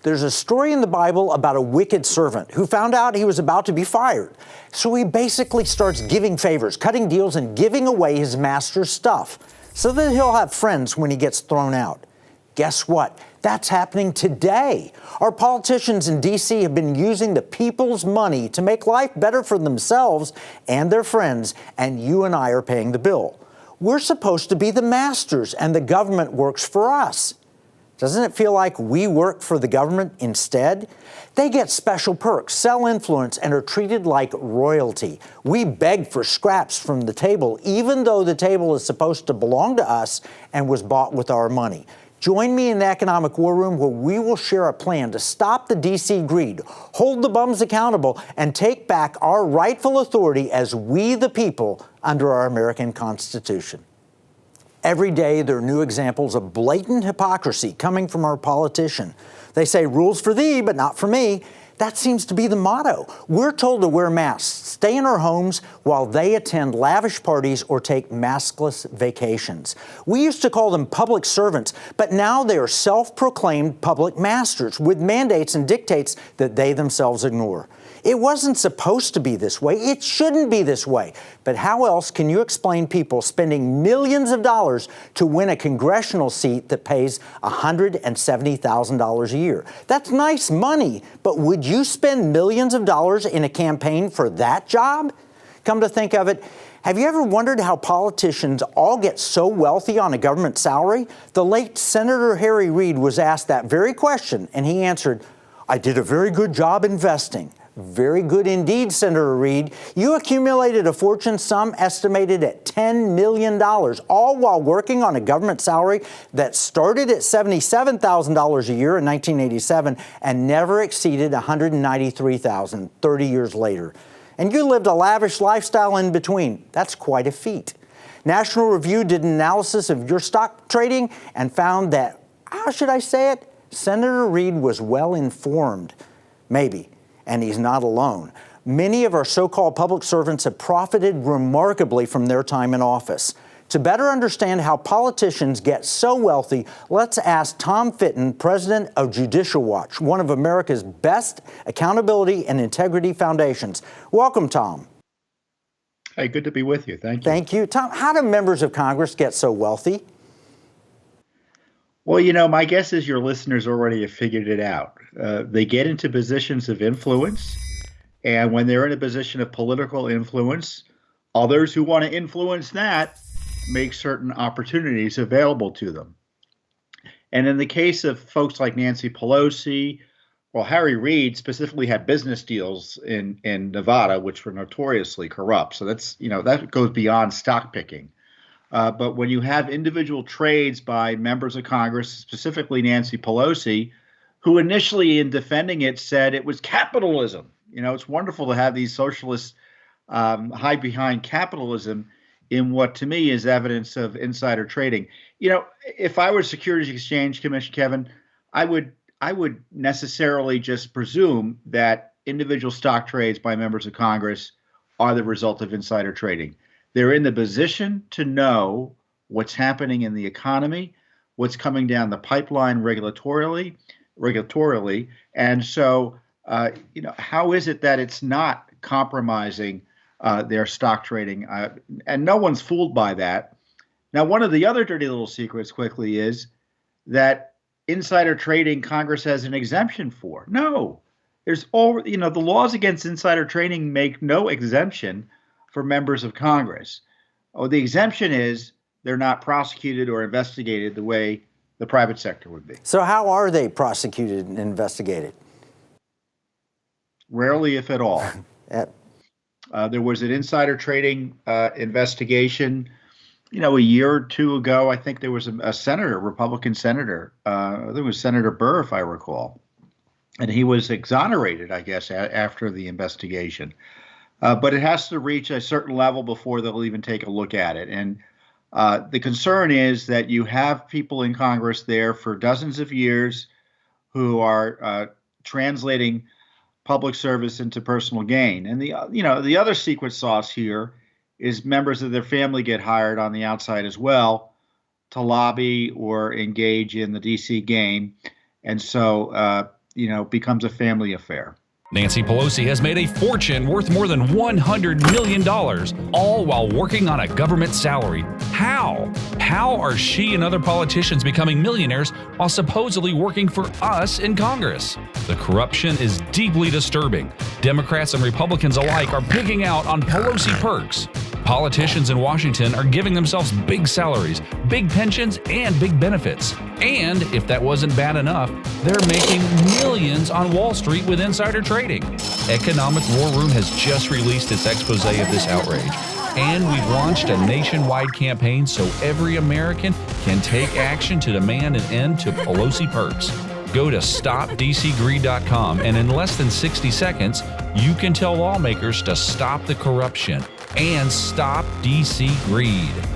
There's a story in the Bible about a wicked servant who found out he was about to be fired. So he basically starts giving favors, cutting deals, and giving away his master's stuff so that he'll have friends when he gets thrown out. Guess what? That's happening today. Our politicians in D.C. have been using the people's money to make life better for themselves and their friends, and you and I are paying the bill. We're supposed to be the masters, and the government works for us. Doesn't it feel like we work for the government instead? They get special perks, sell influence, and are treated like royalty. We beg for scraps from the table, even though the table is supposed to belong to us and was bought with our money. Join me in the Economic War Room, where we will share a plan to stop the D.C. greed, hold the bums accountable, and take back our rightful authority as we the people under our American Constitution. Every day, there are new examples of blatant hypocrisy coming from our politician. They say, rules for thee, but not for me. That seems to be the motto. We're told to wear masks, stay in our homes while they attend lavish parties or take maskless vacations. We used to call them public servants, but now they are self-proclaimed public masters with mandates and dictates that they themselves ignore. It wasn't supposed to be this way. It shouldn't be this way. But how else can you explain people spending millions of dollars to win a congressional seat that pays $170,000 a year? That's nice money, but would you spend millions of dollars in a campaign for that job? Come to think of it, have you ever wondered how politicians all get so wealthy on a government salary? The late Senator Harry Reid was asked that very question, and he answered, "I did a very good job investing." Very good indeed, Senator Reid. You accumulated a fortune, some estimated at $10 million, all while working on a government salary that started at $77,000 a year in 1987 and never exceeded $193,000 30 years later. And you lived a lavish lifestyle in between. That's quite a feat. National Review did an analysis of your stock trading and found that, how should I say it? Senator Reid was well informed. Maybe. And he's not alone. Many of our so-called public servants have profited remarkably from their time in office. To better understand how politicians get so wealthy, let's ask Tom Fitton, president of Judicial Watch, one of America's best accountability and integrity foundations. Welcome, Tom. Hey, good to be with you. Thank you. Thank you. Tom, how do members of Congress get so wealthy? Well, my guess is your listeners already have figured it out. They get into positions of influence, and when they're in a position of political influence, others who want to influence that make certain opportunities available to them. And in the case of folks like Nancy Pelosi, well, Harry Reid specifically had business deals in Nevada, which were notoriously corrupt. So that's, that goes beyond stock picking. But when you have individual trades by members of Congress, specifically Nancy Pelosi, who initially in defending it said it was capitalism. It's wonderful to have these socialists hide behind capitalism in what to me is evidence of insider trading. If I were Securities Exchange Commission, Kevin, I would necessarily just presume that individual stock trades by members of Congress are the result of insider trading. They're in the position to know what's happening in the economy, what's coming down the pipeline regulatorily. And so, how is it that it's not compromising their stock trading? And no one's fooled by that. Now, one of the other dirty little secrets quickly is that insider trading Congress has an exemption for. No, there's the laws against insider trading make no exemption for members of Congress. The exemption is they're not prosecuted or investigated the way the private sector would be. So how are they prosecuted and investigated? Rarely, if at all. There was an insider trading investigation, a year or two ago. I think there was a senator, Republican senator, I think it was Senator Burr, if I recall, and he was exonerated, I guess, after the investigation. But it has to reach a certain level before they'll even take a look at it. And the concern is that you have people in Congress there for dozens of years who are translating public service into personal gain. And the other secret sauce here is members of their family get hired on the outside as well to lobby or engage in the DC game. And so becomes a family affair. Nancy Pelosi has made a fortune worth more than $100 million, all while working on a government salary. How? How are she and other politicians becoming millionaires while supposedly working for us in Congress? The corruption is deeply disturbing. Democrats and Republicans alike are pigging out on Pelosi perks. Politicians in Washington are giving themselves big salaries, big pensions, and big benefits. And if that wasn't bad enough, they're making millions on Wall Street with insider trading. Economic War Room has just released its expose of this outrage. And we've launched a nationwide campaign so every American can take action to demand an end to Pelosi perks. Go to stopdcgreed.com, and in less than 60 seconds, you can tell lawmakers to stop the corruption and stop DC greed.